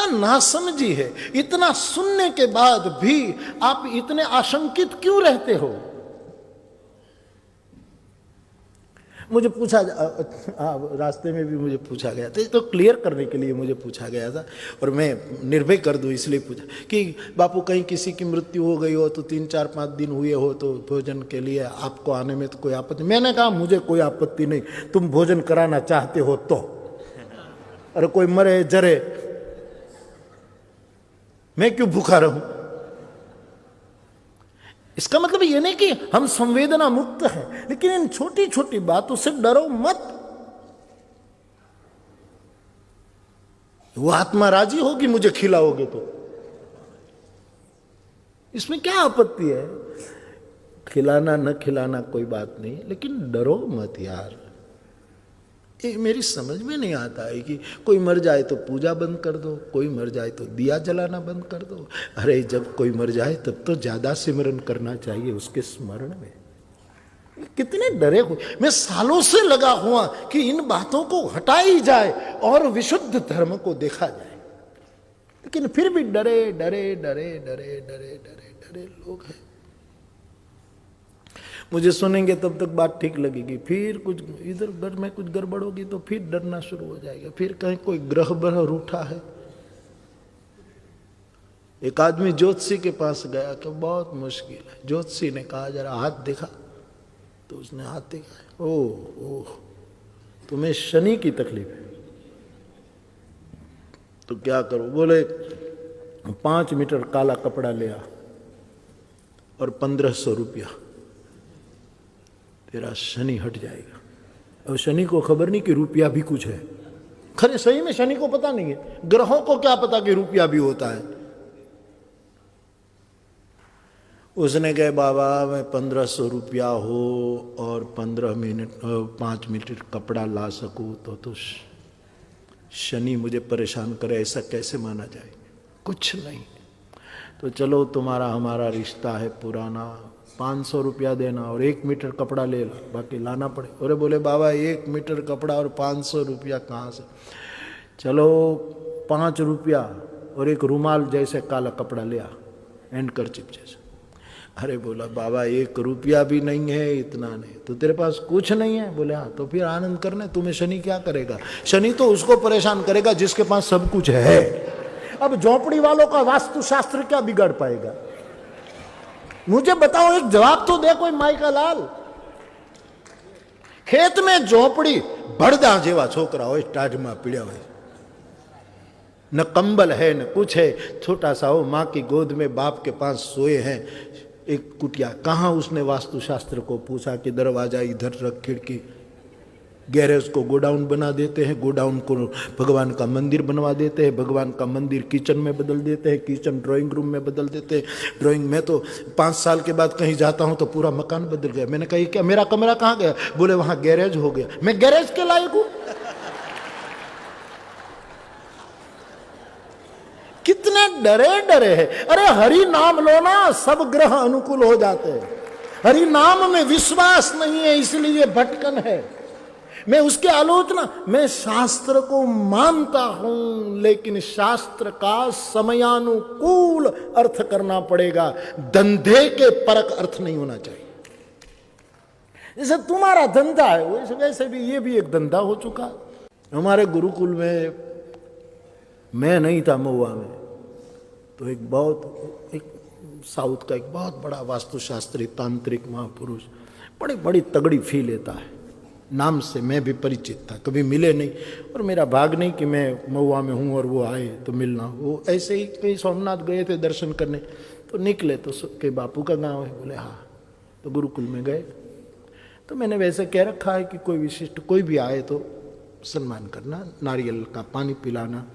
क्या नासमझी है। इतना सुनने के बाद भी आप इतने आशंकित क्यों रहते हो? मुझे पूछा रास्ते में भी मुझे पूछा गया था, तो क्लियर करने के लिए मुझे पूछा गया था, और मैं निर्भय कर दूं इसलिए पूछा कि बापू कहीं किसी की मृत्यु हो गई हो तो 3-4-5 दिन हुए हो तो भोजन के लिए आपको आने में तो कोई आपत्ति? मैंने कहा मुझे कोई आपत्ति नहीं, तुम भोजन कराना चाहते हो तो। अरे कोई मरे जरे, मैं क्यों भूखा रहूं? इसका मतलब ये नहीं कि हम संवेदना मुक्त हैं, लेकिन इन छोटी छोटी बातों से डरो मत। वो आत्मा राजी होगी मुझे खिलाओगे तो, इसमें क्या आपत्ति है? खिलाना न खिलाना कोई बात नहीं, लेकिन डरो मत यार। ये मेरी समझ में नहीं आता है कि कोई मर जाए तो पूजा बंद कर दो, कोई मर जाए तो दिया जलाना बंद कर दो। अरे जब कोई मर जाए तब तो ज्यादा सिमरन करना चाहिए उसके स्मरण में। कितने डरे हुए, मैं सालों से लगा हुआ कि इन बातों को हटाई जाए और विशुद्ध धर्म को देखा जाए, लेकिन फिर भी डरे डरे डरे डरे डरे डरे डरे लोग हैं। मुझे सुनेंगे तब तक बात ठीक लगेगी, फिर कुछ इधर घर में कुछ गड़बड़ होगी तो फिर डरना शुरू हो जाएगा, फिर कहीं कोई ग्रह ब्रह रूठा है। एक आदमी ज्योतिषी के पास गया कि बहुत मुश्किल है। ज्योतिषी ने कहा जरा हाथ देखा, तो उसने हाथ देखा, ओह तुम्हें शनि की तकलीफ है, तो क्या करो? बोले 5 मीटर काला कपड़ा ले आ और 1500 रुपया, तेरा शनि हट जाएगा। और शनि को खबर नहीं कि रुपया भी कुछ है। खरे सही में शनि को पता नहीं है, ग्रहों को क्या पता कि रुपया भी होता है। उसने कहा बाबा मैं 1500 रुपया हो और 5 मीटर कपड़ा ला सकूं तो शनि मुझे परेशान करे, ऐसा कैसे माना जाए? कुछ नहीं, तो चलो तुम्हारा हमारा रिश्ता है पुराना, 500 रुपया देना और 1 मीटर कपड़ा ले ला, बाकी लाना पड़े। और बोले बाबा 1 मीटर कपड़ा और 500 रुपया कहाँ से? चलो 5 रुपया और एक रुमाल जैसे काला कपड़ा ले आ, हैंडकरचिप जैसे। अरे बोला बाबा 1 रुपया भी नहीं है, इतना नहीं, तो तेरे पास कुछ नहीं है? बोले हाँ। तो फिर आनंद करने, तुम्हें शनि क्या करेगा? शनि तो उसको परेशान करेगा जिसके पास सब कुछ है। अब झोपड़ी वालों का वास्तुशास्त्र क्या बिगाड़ पाएगा? मुझे बताओ, एक जवाब तो दे कोई माई का लाल। खेत में झोपड़ी, भड़दा जेवा छोकरा हो, टाढ़ में पीड़िया हो, न कंबल है न कुछ है, छोटा सा हो, माँ की गोद में बाप के पास सोए हैं एक कुटिया। कहाँ उसने वास्तुशास्त्र को पूछा कि दरवाजा इधर रख, खिड़की। गैरेज को गोडाउन बना देते हैं, गोडाउन को भगवान का मंदिर बनवा देते हैं, भगवान का मंदिर किचन में बदल देते हैं, किचन ड्राइंग रूम में बदल देते हैं। ड्राइंग में तो 5 साल के बाद कहीं जाता हूं तो पूरा मकान बदल गया। मैंने कहा क्या मेरा कमरा कहाँ गया? बोले वहां गैरेज हो गया। मैं गैरेज के लायक हूं? कितने डरे डरे हैं। अरे हरि नाम लो ना, सब ग्रह अनुकूल हो जाते हैं। हरि नाम में विश्वास नहीं है, इसलिए भटकन है। मैं उसकी आलोचना, मैं शास्त्र को मानता हूं, लेकिन शास्त्र का समयानुकूल अर्थ करना पड़ेगा, धंधे के परक अर्थ नहीं होना चाहिए। जैसे तुम्हारा धंधा है वैसे भी ये भी एक धंधा हो चुका। हमारे गुरुकुल में मैं नहीं था महुआ में, तो एक साउथ का एक बहुत बड़ा वास्तुशास्त्री तांत्रिक महापुरुष, बड़ी बड़ी तगड़ी फी लेता है। नाम से मैं भी परिचित था, कभी मिले नहीं, और मेरा भाग नहीं कि मैं महुआ में हूँ और वो आए तो मिलना। वो ऐसे ही कहीं सोमनाथ गए थे दर्शन करने, तो निकले तो के बापू का गांव है। बोले हाँ, तो गुरुकुल में गए। तो मैंने वैसे कह रखा है कि कोई विशिष्ट कोई भी आए तो सम्मान करना, नारियल का पानी पिलाना,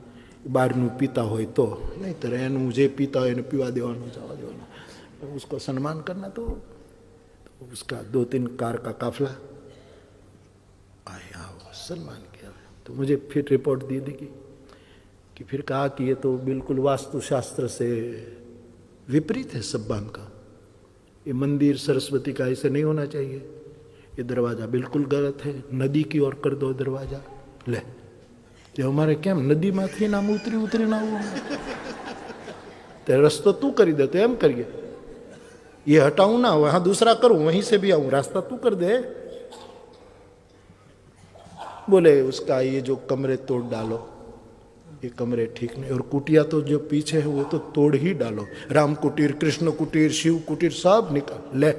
बारनू पीता हो तो, नहीं तो रहन मुझे पीता हो पीवा देवानो जावा देवानो, उसको सम्मान करना। तो उसका 2-3 कार का काफिला आया, सम्मान किया। तो मुझे फिर रिपोर्ट दी थी कि फिर कहा कि ये तो बिल्कुल वास्तुशास्त्र से विपरीत है सब बांध का। ये मंदिर सरस्वती का ऐसे नहीं होना चाहिए, ये दरवाजा बिल्कुल गलत है, नदी की ओर कर दो दरवाजा। ले તે અમારે કેમ નદીમાંથી નામ ઉતરીને આવવું? તે રસ્તો તું કરી दे तो एम करिए, ये हटाऊं ना वहां दूसरा करूं, वहीं से भी आऊं, रास्ता तू कर दे। बोले उसका ये जो कमरे तोड़ डालो, ये कमरे ठीक नहीं, और कुटिया तो जो पीछे है वो तो तोड़ ही डालो, राम कुटीर, कृष्ण कुटीर, शिव कुटीर सब निकाल ले।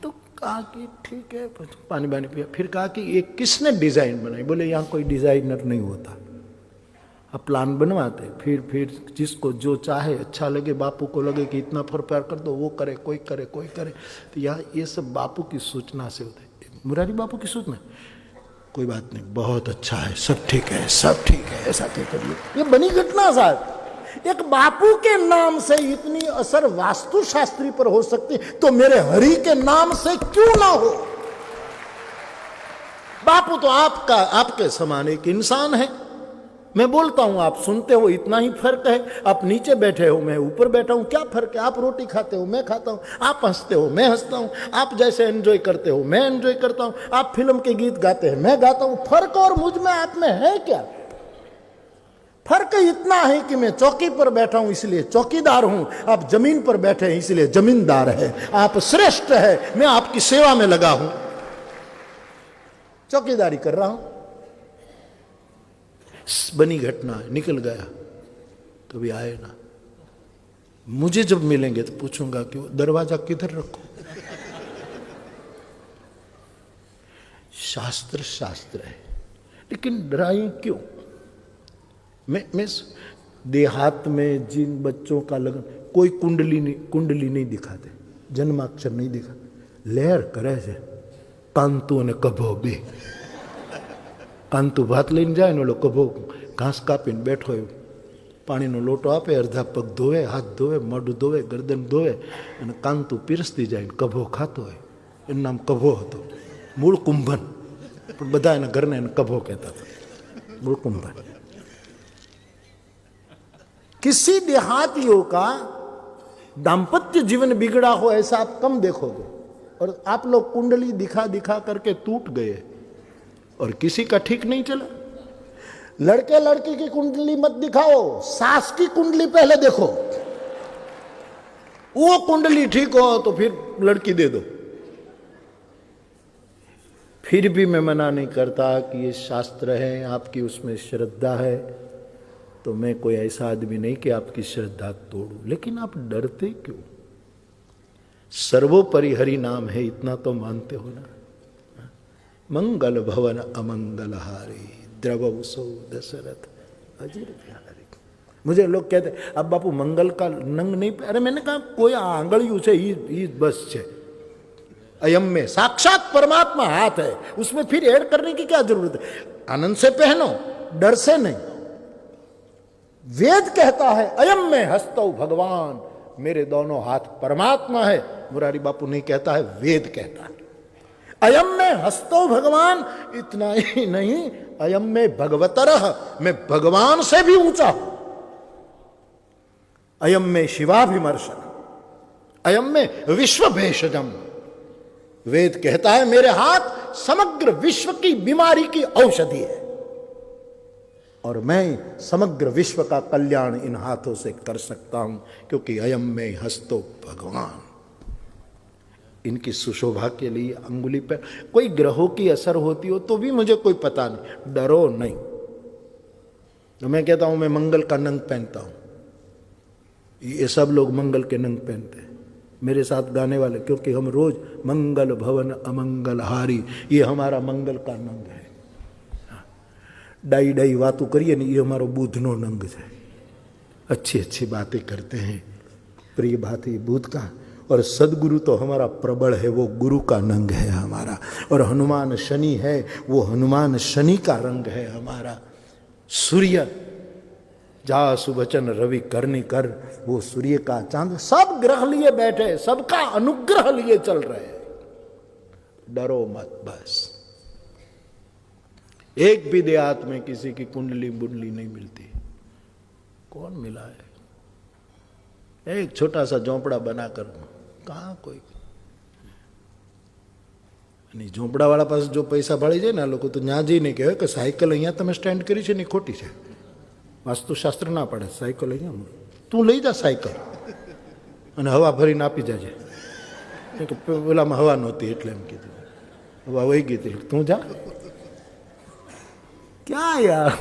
तो कहा कि ठीक है, पानी पानी पिया। फिर कहा कि ये किसने डिजाइन बनाई? बोले यहाँ कोई डिजाइनर नहीं होता, अब प्लान बनवाते, फिर जिसको जो चाहे अच्छा लगे, बापू को लगे कि इतना प्यार कर दो, वो करे, कोई करे, कोई करे। तो यहाँ ये सब बापू की सूचना से होता है, मुरारी बापू की सूचना। कोई बात नहीं, बहुत अच्छा है, सब ठीक है, सब ठीक है, ऐसा क्या करिए। ये बनी घटना साहब, एक बापू के नाम से इतनी असर वास्तुशास्त्री पर हो सकती तो मेरे हरि के नाम से क्यों ना हो? बापू तो आपके समान एक इंसान है। मैं बोलता हूं, आप सुनते हो, इतना ही फर्क है। आप नीचे बैठे हो, मैं ऊपर बैठा हूं, क्या फर्क है? आप रोटी खाते हो, मैं खाता हूं, आप हंसते हो, मैं हंसता हूं, आप जैसे एंजॉय करते हो, मैं एंजॉय करता हूं, आप फिल्म के गीत गाते हैं, मैं गाता हूं। फर्क और मुझ में आप में है क्या? फर्क इतना है कि मैं चौकी पर बैठा हूं इसलिए चौकीदार हूं, आप जमीन पर बैठे हैं इसलिए जमींदार है। आप श्रेष्ठ है, मैं आपकी सेवा में लगा हूं, चौकीदारी कर रहा हूं। बनी घटना है, निकल गया, कभी आए ना। मुझे जब मिलेंगे तो पूछूंगा कि दरवाजा किधर रखो। शास्त्र शास्त्र है, लेकिन डराई क्यों? मैं देहात में जिन बच्चों का लगन, कोई कुंडली नहीं दिखाते, जन्माक्षर नहीं दिखा, लहर करे છે કાંતુ અને કભો બે। કાંતુ ભાત લઈને જાય ને ઓલો કભો ઘાસ કાપીને બેઠો હોય, પાણીનો લોટો આપે, અડધા પગ ધોવે, હાથ ધોવે, મોઢું ધોવે, ગરદન ધોવે, અને કાંતુ પીરસતી જાય ને કભો ખાતો હોય। એનું નામ કભો હતો, મૂળ કુંભન, પણ બધા એના ઘરને એને કભો કહેતા હતા, મૂળ કુંભન। किसी देहातियों का दाम्पत्य जीवन बिगड़ा हो ऐसा आप कम देखोगे, और आप लोग कुंडली दिखा दिखा करके टूट गए, और किसी का ठीक नहीं चला। लड़के लड़की की कुंडली मत दिखाओ, सास की कुंडली पहले देखो, वो कुंडली ठीक हो तो फिर लड़की दे दो। फिर भी मैं मना नहीं करता कि ये शास्त्र है, आपकी उसमें श्रद्धा है, तो मैं कोई ऐसा आदमी नहीं कि आपकी श्रद्धा तोड़ूं, लेकिन आप डरते क्यों? सर्वोपरि हरि नाम है, इतना तो मानते हो ना। मंगल भवन अमंगल हारी, द्रवसो दशरथ अजीर बिहारी। मुझे लोग कहते अब बापू मंगल का नंग नहीं, अरे मैंने कहा कोई आंगळियों से ही बस है। अयम में साक्षात परमात्मा हाथ है, उसमें फिर ऐड करने की क्या जरूरत है? आनंद से पहनो, डर से नहीं। वेद कहता है अयम में हस्तो भगवान, मेरे दोनों हाथ परमात्मा है। मुरारी बापू नहीं कहता है, वेद कहता है अयम में हस्तो भगवान। इतना ही नहीं, अयम में भगवतरः, मैं भगवान से भी ऊंचा हूं। अयम में शिवाभिमर्शन, अयम में विश्व भेषजम। वेद कहता है मेरे हाथ समग्र विश्व की बीमारी की औषधि है, और मैं समग्र विश्व का कल्याण इन हाथों से कर सकता हूं, क्योंकि अयम में हस्तो भगवान। इनकी सुशोभा के लिए अंगुली पर कोई ग्रहों की असर होती हो तो भी मुझे कोई पता नहीं, डरो नहीं। तो मैं कहता हूं मैं मंगल का नंग पहनता हूं, ये सब लोग मंगल के नंग पहनते हैं, मेरे साथ गाने वाले, क्योंकि हम रोज मंगल भवन अमंगल हारी, ये हमारा मंगल का नंग है। डाई डाई बातों करिए नहीं, ये हमारा बुधनो नंग है। अच्छी अच्छी बातें करते हैं, प्रिय बात है बुध का। और सदगुरु तो हमारा प्रबल है, वो गुरु का नंग है हमारा। और हनुमान शनि है, वो हनुमान शनि का रंग है हमारा। सूर्य जा सुबचन रवि करनी कर, वो सूर्य का चांद। सब ग्रह लिए बैठे, सबका अनुग्रह लिए चल रहे हैं। डरो मत बस। एक भी देहात में किसी की कुंडली बुंडली नहीं मिलती। कौन मिला है? एक छोटा सा झोंपड़ा बनाकर, कहां कोई અને ઝોંપડાવાળા પાસે જો પૈસા ભાળી જાય ને આ લોકો તો ત્યાં જઈને કહેવાય કે સાયકલ અહીંયા તમે સ્ટેન્ડ કરી છે ને ખોટી છે, વાસ્તુશાસ્ત્ર ના પાડે, સાયકલ અહીંયા તું લઈ જા સાયકલ અને હવા ભરીને આપી જાજે, કે પેલામાં હવા નહોતી એટલે એમ કીધું, હવા વહી ગઈ હતી તું જા. ક્યાં યાર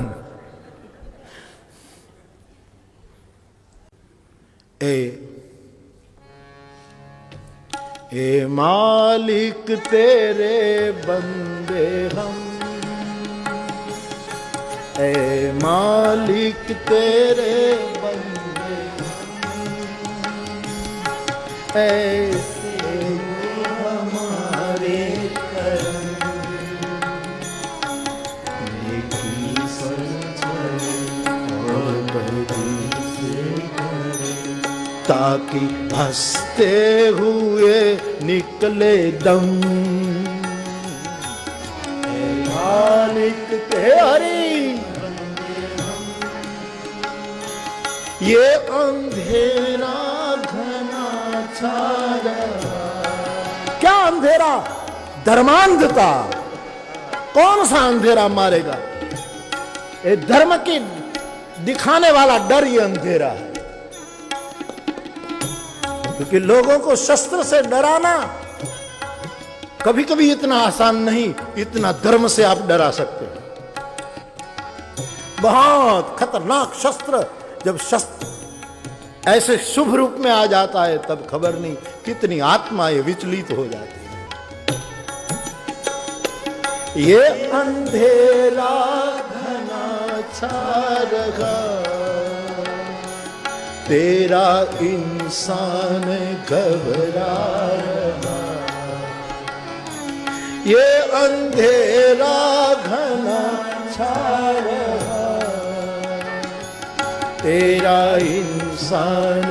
ए मालिक तेरे बंदे हम, ए मालिक तेरे बंदे ऐसे हमारे करम, नेकी सच्चाई और बदी से ताकि हंसते हुए निकले दम, मालिक तेरी ये अंधेरा घना छाया. क्या अंधेरा? धर्मांधता. कौन सा अंधेरा मारेगा? ये धर्म की दिखाने वाला डर ये अंधेरा है, क्योंकि लोगों को शस्त्र से डराना कभी कभी इतना आसान नहीं, इतना धर्म से आप डरा सकते हैं. बहुत खतरनाक शस्त्र, जब शस्त्र ऐसे शुभ रूप में आ जाता है तब खबर नहीं कितनी आत्माएं विचलित हो जाती है. ये अंधेरा घना छा रहा, तेरा इंसान घबरा रहा. ये अंधेरा घना छा रहा, तेरा इंसान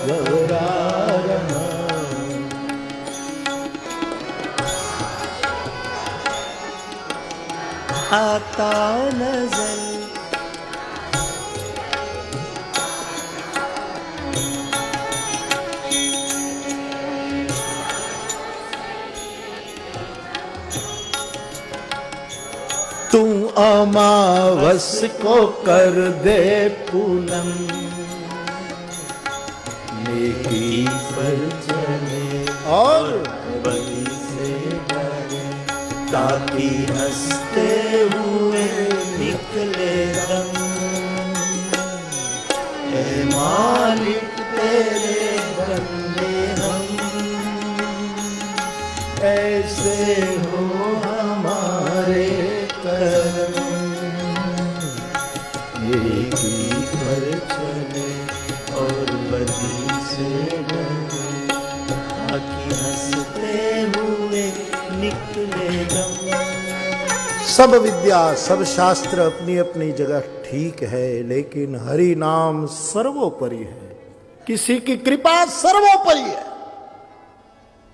घबरा रहा. आता नजर तू अमावस को कर दे पूनम, नेकी पर चले और बदी से डरे, ताकि हंसते हुए निकले दम. ए मालिक तेरे बंदे हम, ऐसे हो हमारे करम, नेकी पर चले और बदी से डरे, ताकि हंसते हुए निकले दम. सब विद्या सब शास्त्र अपनी अपनी जगह ठीक है, लेकिन हरि नाम सर्वोपरि है. किसी की कृपा सर्वोपरि है.